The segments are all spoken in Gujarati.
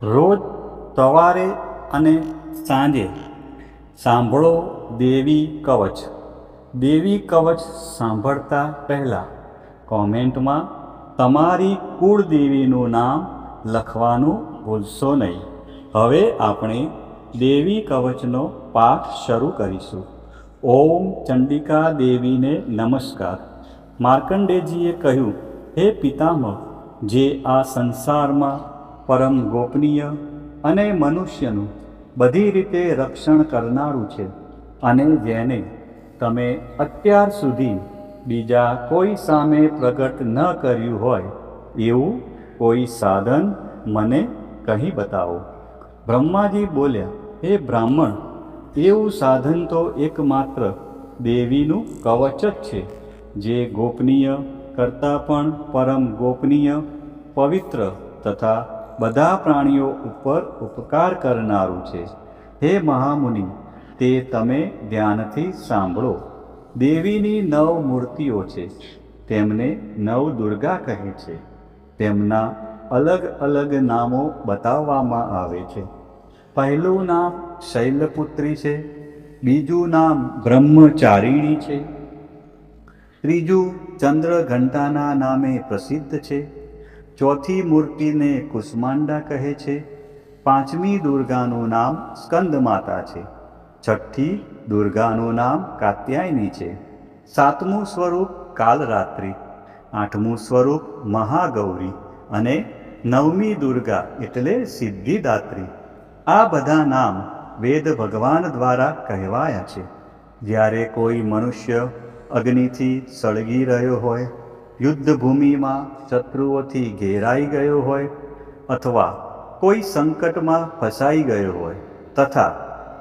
રોજ સવારે અને સાંજે સાંભળો દેવી કવચ. દેવી કવચ સાંભળતા પહેલાં કોમેન્ટમાં તમારી કુળદેવીનું નામ લખવાનું ભૂલશો નહીં. હવે આપણે દેવી કવચનો પાઠ શરૂ કરીશું. ઓમ ચંડિકા દેવીને નમસ્કાર. માર્કંડેયજીએ કહ્યું, હે પિતામહ, જે આ સંસારમાં પરમ ગોપનીય અને મનુષ્યનું બધી રીતે રક્ષણ કરનારું છે, અને જેને તમે અત્યાર સુધી બીજા કોઈ સામે પ્રગટ ન કર્યું હોય એવું કોઈ સાધન મને કહી બતાવો. બ્રહ્માજી બોલ્યા, હે બ્રાહ્મણ, એવું સાધન તો એકમાત્ર દેવીનું કવચ જ છે, જે ગોપનીય કરતાં પણ પરમ ગોપનીય, પવિત્ર તથા બધા પ્રાણીઓ ઉપર ઉપકાર કરનારું છે. હે મહામુનિ, તે તમે ધ્યાનથી સાંભળો. દેવીની 9 મૂર્તિઓ છે. તેમને 9 દુર્ગા કહે છે. તેમના અલગ અલગ નામો બતાવવામાં આવે છે. પહેલું નામ શૈલપુત્રી છે, બીજું નામ બ્રહ્મચારિણી છે, ત્રીજું ચંદ્રઘંટાના નામે પ્રસિદ્ધ છે, ચોથી મૂર્તિને કુષ્માંડા કહે છે, પાંચમી દુર્ગાનું નામ સ્કંદમાતા છે, છઠ્ઠી દુર્ગાનું નામ કાત્યાયની છે, સાતમું સ્વરૂપ કાલરાત્રિ, આઠમું સ્વરૂપ મહાગૌરી અને નવમી દુર્ગા એટલે સિદ્ધિદાત્રી. આ બધા નામ વેદ ભગવાન દ્વારા કહેવાયા છે. જ્યારે કોઈ મનુષ્ય અગ્નિથી સળગી રહ્યો હોય, યુદ્ધભૂમિમાં શત્રુઓથી ઘેરાઈ ગયો હોય, અથવા કોઈ સંકટમાં ફસાઈ ગયો હોય, તથા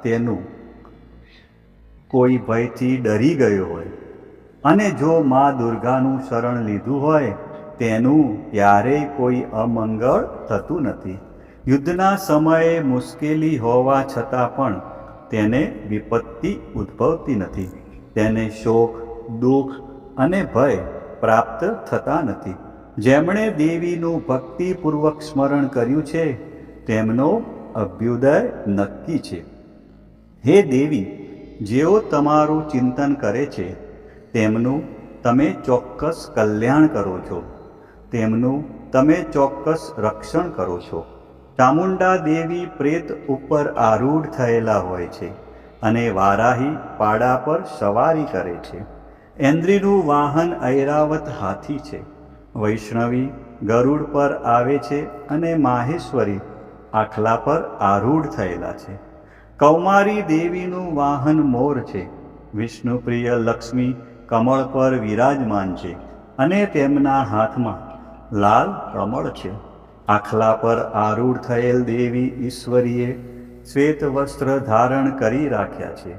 તેનું કોઈ ભયથી ડરી ગયો હોય, અને જો મા દુર્ગાનું શરણ લીધું હોય, તેનું ક્યારેય કોઈ અમંગળ થતું નથી. યુદ્ધના સમયે મુશ્કેલી હોવા છતાં પણ તેને વિપત્તિ ઉદ્ભવતી નથી. તેને શોક, દુઃખ અને ભય પ્રાપ્ત થતા નથી. જેમણે દેવીનું ભક્તિપૂર્વક સ્મરણ કર્યું છે, તેમનો અભ્યુદય નક્કી છે. હે દેવી, જેઓ તમારું ચિંતન કરે છે, તેમનું તમે ચોક્કસ કલ્યાણ કરો છો. તેમનું તમે ચોક્કસ રક્ષણ કરો છો. ચામુંડા દેવી પ્રેત ઉપર આરૂઢ થયેલા હોય છે અને વારાહી પાડા પર સવારી કરે છે. ઐન્દ્રીનું વાહન ઐરાવત હાથી છે. વૈષ્ણવી ગરુડ પર આવે છે અને માહેશ્વરી આખલા પર આરૂઢ થયેલા છે. કૌમારી દેવીનું વાહન મોર છે. વિષ્ણુપ્રિય લક્ષ્મી કમળ પર વિરાજમાન છે અને તેમના હાથમાં લાલ કમળ છે. આખલા પર આરૂઢ થયેલ દેવી ઈશ્વરીએ શ્વેત વસ્ત્ર ધારણ કરી રાખ્યા છે.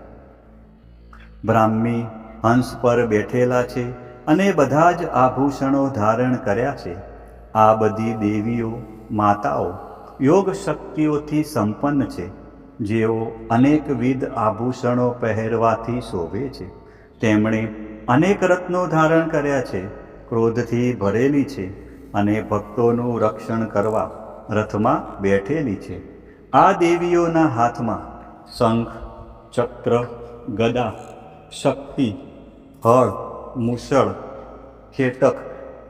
બ્રાહ્મી હંસ પર બેઠેલા છે અને બધા જ આભૂષણો ધારણ કર્યા છે. આ બધી દેવીઓ માતાઓ યોગ શક્તિઓથી સંપન્ન છે, જેઓ અનેકવિધ આભૂષણો પહેરવાથી શોભે છે. તેમણે અનેક રત્નો ધારણ કર્યા છે, ક્રોધથી ભરેલી છે અને ભક્તોનું રક્ષણ કરવા રથમાં બેઠેલી છે. આ દેવીઓના હાથમાં શંખ, ચક્ર, ગદા, શક્તિ, હળ, મુસળ, ખેટક,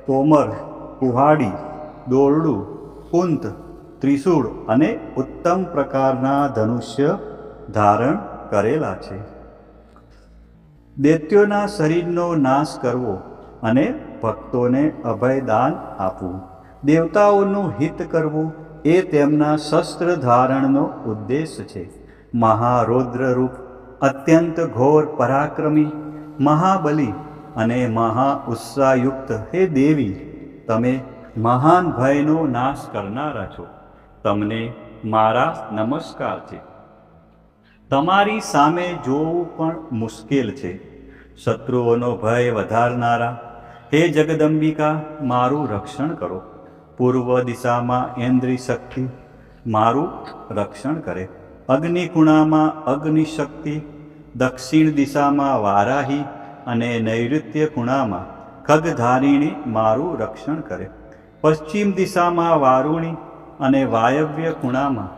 તોમર, કુહાડી, દોરડું, કુંત, ત્રિશૂળ અને ઉત્તમ પ્રકારના ધનુષ્ય ધારણ કરેલા છે. દૈત્યોના શરીરનો નાશ કરવો અને ભક્તોને અભયદાન આપવું, દેવતાઓનું હિત કરવું એ તેમના શસ્ત્ર ધારણનો ઉદ્દેશ છે. મહારૌદ્ર રૂપ, અત્યંત ઘોર પરાક્રમી, મહાબલી અને મહા ઉત્સાહયુક્ત હે દેવી, તમે મહાન ભયનો નાશ કરનારા છો. તમને મારા નમસ્કાર છે. તમારી સામે જોવું પણ મુશ્કેલ છે. શત્રુઓનો ભય વધારનારા હે જગદંબિકા, મારું રક્ષણ કરો. પૂર્વ દિશામાં ઐન્દ્રી શક્તિ મારું રક્ષણ કરે. અગ્નિકુણામાં અગ્નિ શક્તિ, દક્ષિણ દિશામાં વારાહી અને નૈઋત્ય કુણામાં ખગધારિણી મારું રક્ષણ કરે. પશ્ચિમ દિશામાં વારુણી, અને વાયવ્ય ખૂણામાં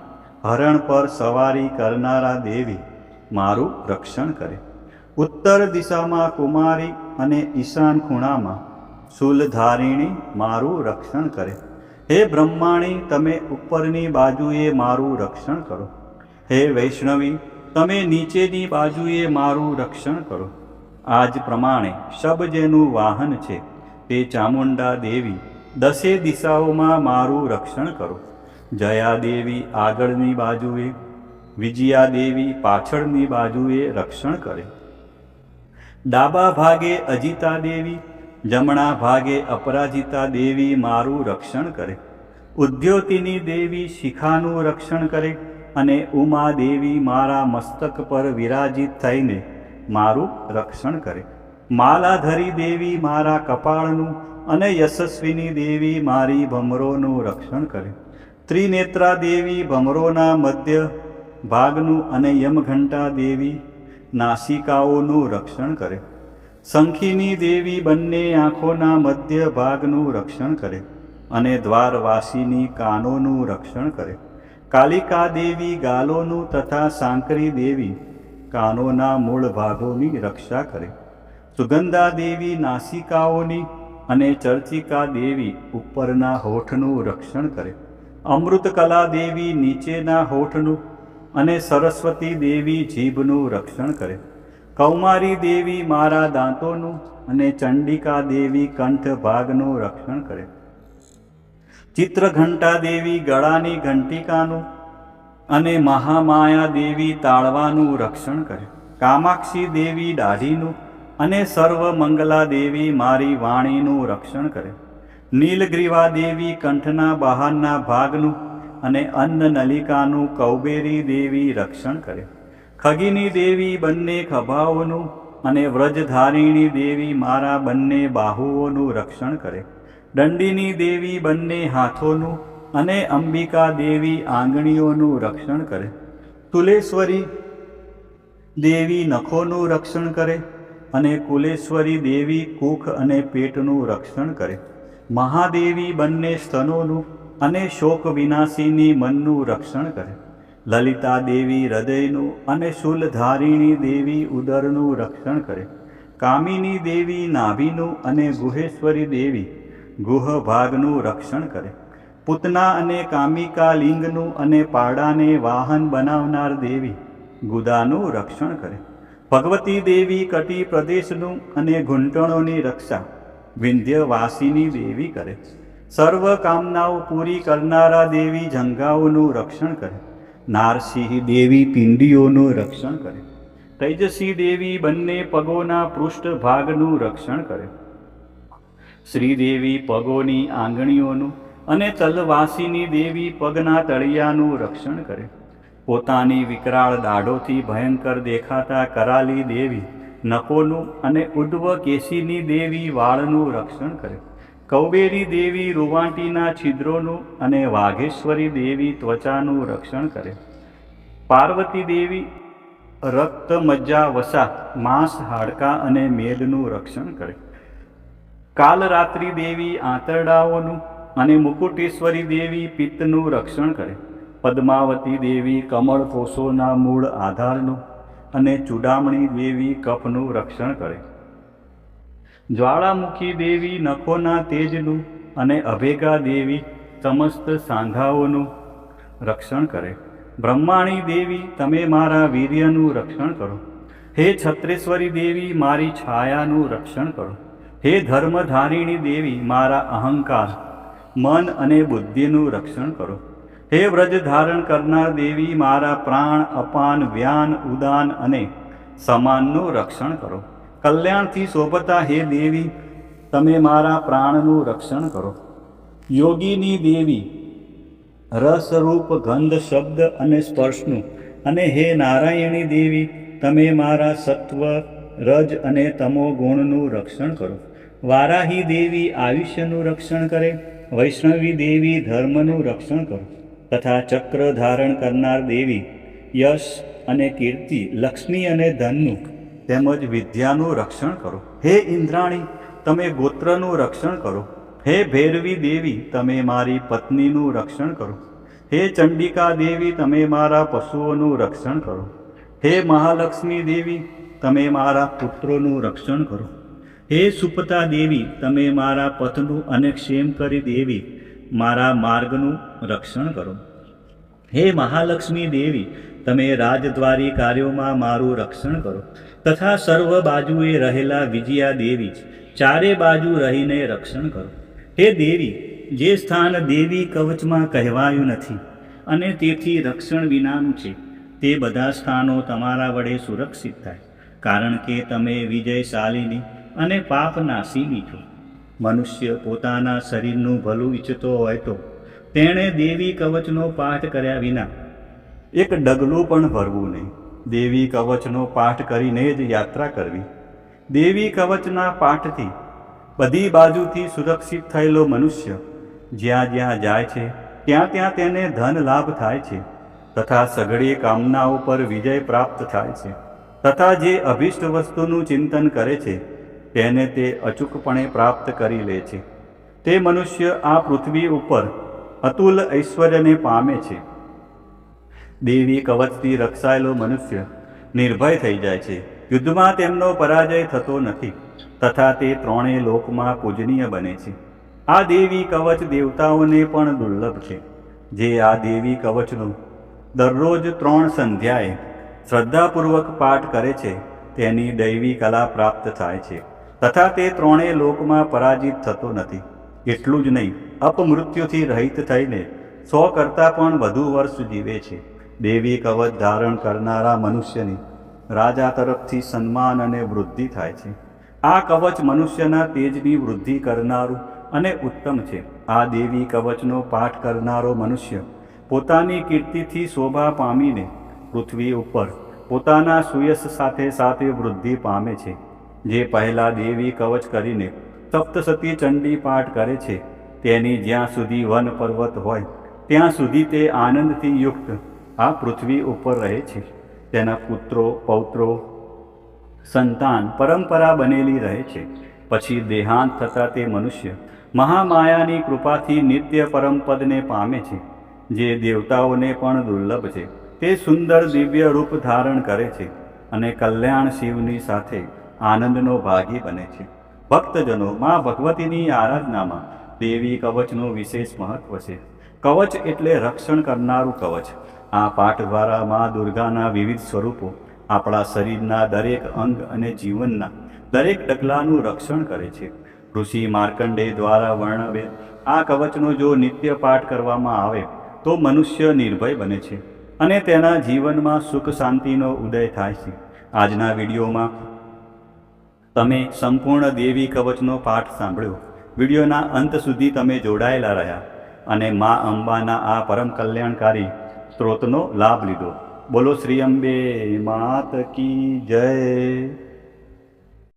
હરણ પર સવારી કરનારા દેવી મારું રક્ષણ કરે. ઉત્તર દિશામાં કુમારી અને ઈશાન ખૂણામાં શૂલધારિણી મારું રક્ષણ કરે. હે બ્રહ્માણી, તમે ઉપરની બાજુએ મારું રક્ષણ કરો. હે વૈષ્ણવી, તમે નીચેની બાજુએ મારું રક્ષણ કરો. આ જ પ્રમાણે શબ જેનું વાહન છે તે ચામુંડા દેવી દસે દિશાઓમાં મારું રક્ષણ કરો. જયા દેવી આગળની બાજુએ, વિજયા દેવી પાછળની બાજુએ રક્ષણ કરે. ડાબા ભાગે અજિતા દેવી, જમણા ભાગે અપરાજિતા દેવી મારું રક્ષણ કરે. ઉદ્યોતિની દેવી શિખાનું રક્ષણ કરે અને ઉમા દેવી મારા મસ્તક પર વિરાજિત થઈને મારું રક્ષણ કરે. માલાધરી દેવી મારા કપાળનું અને યશસ્વીની દેવી મારી ભમરોનું રક્ષણ કરે. ત્રિનેત્રા દેવી ભમરોના મધ્ય ભાગનું અને યમઘંટા દેવી નાસિકાઓનું રક્ષણ કરે. શંખીની દેવી બંને આંખોના મધ્ય ભાગનું રક્ષણ કરે અને દ્વારવાસીની કાનોનું રક્ષણ કરે. કાલિકા દેવી ગાલોનું તથા સાંકરી દેવી કાનોના મૂળ ભાગોની રક્ષા કરે. સુગંધા દેવી નાસિકાઓની અને ચર્ચિકા દેવી ઉપરના હોઠનું રક્ષણ કરે. અમૃતકલા દેવી નીચેના હોઠનું અને સરસ્વતી દેવી જીભનું રક્ષણ કરે. કૌમારી દેવી મારા દાંતોનું અને ચંડિકા દેવી કંઠ ભાગનું રક્ષણ કરે. ચિત્રઘંટા દેવી ગળાની ઘંટિકાનું અને મહામાયા દેવી તાળવાનું રક્ષણ કરે. કામાક્ષી દેવી દાઢીનું અને સર્વમંગલા દેવી મારી વાણીનું રક્ષણ કરે. નીલગ્રીવા દેવી કંઠના બહારના ભાગનું અને અન્નનલિકાનું કૌબેરી દેવી રક્ષણ કરે. ખગીની દેવી બંને ખભાઓનું અને વ્રજધારિણી દેવી મારા બંને બાહુઓનું રક્ષણ કરે. દંડિની દેવી બંને હાથોનું અને અંબિકા દેવી આંગળીઓનું રક્ષણ કરે. તુલેશ્વરી દેવી નખોનું રક્ષણ કરે અને કુલેશ્વરી દેવી કુખ અને પેટનું રક્ષણ કરે. મહાદેવી બંને સ્તનોનું અને શોક વિનાશીની મનનું રક્ષણ કરે. લલિતા દેવી હૃદયનું અને શૂલધારિણી દેવી ઉદરનું રક્ષણ કરે. કામિની દેવી નાભીનું અને ગુહેશ્વરી દેવી ગુહ ભાગનું રક્ષણ કરે. પૂતના અને કામિકા લિંગનું અને પાડાને વાહન બનાવનાર દેવી ગુદાનું રક્ષણ કરે. ભગવતી દેવી કટી પ્રદેશનું અને ઘૂંટણોની રક્ષા વિંધ્યવાસીની દેવી કરે. સર્વ કામનાઓ પૂરી કરનારા દેવી જંઘાઓનું રક્ષણ કરે. નારસિંહ દેવી પિંડીઓનું રક્ષણ કરે. તૈજસી દેવી બંને પગોના પૃષ્ઠ ભાગનું રક્ષણ કરે. શ્રીદેવી પગોની આંગળીઓનું અને તલવાસીની દેવી પગના તળિયાનું રક્ષણ કરે. પોતાની વિકરાળ દાઢોથી ભયંકર દેખાતા કરાલી દેવી નખોનું અને ઉદ્વ કેશીની દેવી વાળનું રક્ષણ કરે. કૌબેરી દેવી રૂવાંટીના છિદ્રોનું અને વાઘેશ્વરી દેવી ત્વચાનું રક્ષણ કરે. પાર્વતી દેવી રક્ત મજ્જા વસા માંસ હાડકાં અને મેદનું રક્ષણ કરે. કાલરાત્રિ દેવી આંતરડાઓનું અને મુકુટેશ્વરી દેવી પિત્તનું રક્ષણ કરે. પદ્માવતી દેવી કમળ કોષોના મૂળ આધારનું અને ચૂડામણી દેવી કફનું રક્ષણ કરે. જ્વાળામુખી દેવી નખોના તેજનું અને અભેગા દેવી સમસ્ત સાંધાઓનું રક્ષણ કરે. બ્રહ્માણી દેવી તમે મારા વીર્યનું રક્ષણ કરો. હે છત્રેશ્વરી દેવી મારી છાયાનું રક્ષણ કરો. હે ધર્મધારિણી દેવી મારા અહંકાર મન અને બુદ્ધિનું રક્ષણ કરો. હે વ્રજ ધારણ કરનાર દેવી મારા પ્રાણ અપાન વ્યાન ઉદાન અને સમાનનું રક્ષણ કરો. કલ્યાણથી શોભતા હે દેવી તમે મારા પ્રાણનું રક્ષણ કરો. યોગીની દેવી રસરૂપ ગંધ શબ્દ અને સ્પર્શનું અને હે નારાયણી દેવી તમે મારા સત્વ રજ અને તમો ગુણનું રક્ષણ કરો. વારાહી દેવી આયુષ્યનું રક્ષણ કરે. વૈષ્ણવી દેવી ધર્મનું રક્ષણ કરો તથા ચક્ર ધારણ કરનાર દેવી યશ અને કીર્તિ લક્ષ્મી અને ધનનું તેમજ વિદ્યાનું રક્ષણ કરો. હે ઇન્દ્રાણી તમે ગોત્રનું રક્ષણ કરો. હે ભૈરવી દેવી તમે મારી પત્નીનું રક્ષણ કરો. હે ચંડિકા દેવી, તમે મારા પશુઓનું રક્ષણ કરો. હે મહાલક્ષ્મી દેવી, તમે મારા પુત્રોનું રક્ષણ કરો. હે સુપતા દેવી, તમે મારા પથનું અને ક્ષેમકરી દેવી, મારા માર્ગનું રક્ષણ કરો. હે મહાલક્ષ્મી દેવી, તમે રાજદ્વારી કાર્યોમાં મારું રક્ષણ કરો. તથા સર્વ બાજુએ રહેલા વિજયા દેવી, ચારે બાજુ રહીને રક્ષણ કરો. હે દેવી, જે સ્થાન દેવી કવચમાં કહેવાયું નથી અને તેથી રક્ષણ વિનાનું છે, તે બધા સ્થાનો તમારા વડે સુરક્ષિત થાય, કારણ કે તમે વિજયશાલિની અને પાપનાશીની છો. મનુષ્ય પોતાના શરીરનું ભલું ઈચ્છતો હોય તો તેણે દેવી કવચનો પાઠ કર્યા વિના એક ડગલું પણ ભરવું નહીં. દેવી કવચનો પાઠ કરીને જ યાત્રા કરવી. દેવી કવચના પાઠથી બધી બાજુથી સુરક્ષિત થયેલો મનુષ્ય જ્યાં જ્યાં જાય છે ત્યાં ત્યાં તેને ધન લાભ થાય છે, તથા સઘળી કામનાઓ પર વિજય પ્રાપ્ત થાય છે, તથા જે અભિષ્ટ વસ્તુનું ચિંતન કરે છે તેને તે અચૂકપણે પ્રાપ્ત કરી લે છે. તે મનુષ્ય આ પૃથ્વી ઉપર અતુલ ઐશ્વર્યને પામે છે. દેવી કવચથી રક્ષાયેલો મનુષ્ય નિર્ભય થઈ જાય છે. યુદ્ધમાં તેમનો પરાજય થતો નથી, તથા તે ત્રણેય લોકમાં પૂજનીય બને છે. આ દેવી કવચ દેવતાઓને પણ દુર્લભ છે. જે આ દેવી કવચનો દરરોજ 3 સંધ્યાએ શ્રદ્ધાપૂર્વક પાઠ કરે છે તેની દૈવી કલા પ્રાપ્ત થાય છે, તથા તે ત્રણેય લોકમાં પરાજિત થતો નથી. એટલું જ નહીં, અપમૃત્યુથી રહિત થઈને 100 કરતાં પણ વધુ વર્ષ જીવે છે. દેવી કવચ ધારણ કરનારા મનુષ્યની રાજા તરફથી સન્માન અને વૃદ્ધિ થાય છે. આ કવચ મનુષ્યના તેજની વૃદ્ધિ કરનારું અને ઉત્તમ છે. આ દેવી કવચનો પાઠ કરનારો મનુષ્ય પોતાની કીર્તિથી શોભા પામીને પૃથ્વી ઉપર પોતાના સુયશ સાથે સાથે વૃદ્ધિ પામે છે. જે પહેલાં દેવી કવચ કરીને સપ્તસતી ચંડી પાઠ કરે છે તેની જ્યાં સુધી વન પર્વત હોય ત્યાં સુધી તે આનંદથી યુક્ત આ પૃથ્વી ઉપર રહે છે. તેના પુત્રો પૌત્રો સંતાન પરંપરા બનેલી રહે છે. પછી દેહાંત થતાં તે મનુષ્ય મહામાયાની કૃપાથી નિત્ય પરમપદને પામે છે, જે દેવતાઓને પણ દુર્લભ છે. તે સુંદર દિવ્ય રૂપ ધારણ કરે છે અને કલ્યાણ શિવની સાથે આનંદનો ભાગી બને છે. ભક્તજનો, મા ભગવતીની આરાધનામાં દેવી કવચનું વિશેષ મહત્વ છે. કવચ એટલે રક્ષણ કરનારું કવચ. આ પાઠ દ્વારા મા દુર્ગાના વિવિધ સ્વરૂપો આપણા શરીરના દરેક અંગ અને જીવનના દરેક ડગલાનું રક્ષણ કરે છે. ઋષિ માર્કંડેય દ્વારા વર્ણવેલ આ કવચનો જો નિત્ય પાઠ કરવામાં આવે તો મનુષ્ય નિર્ભય બને છે અને તેના જીવનમાં સુખ શાંતિનો ઉદય થાય છે. આજના વિડીયોમાં તમે સંપૂર્ણ દેવી કવચનો પાઠ સાંભળ્યો. વિડીયોના અંત સુધી તમે જોડાયેલા રહ્યા અને મા અંબાના આ પરમ કલ્યાણકારી સ્ત્રોતનો લાભ લીધો. બોલો શ્રી અંબે માત કી જય.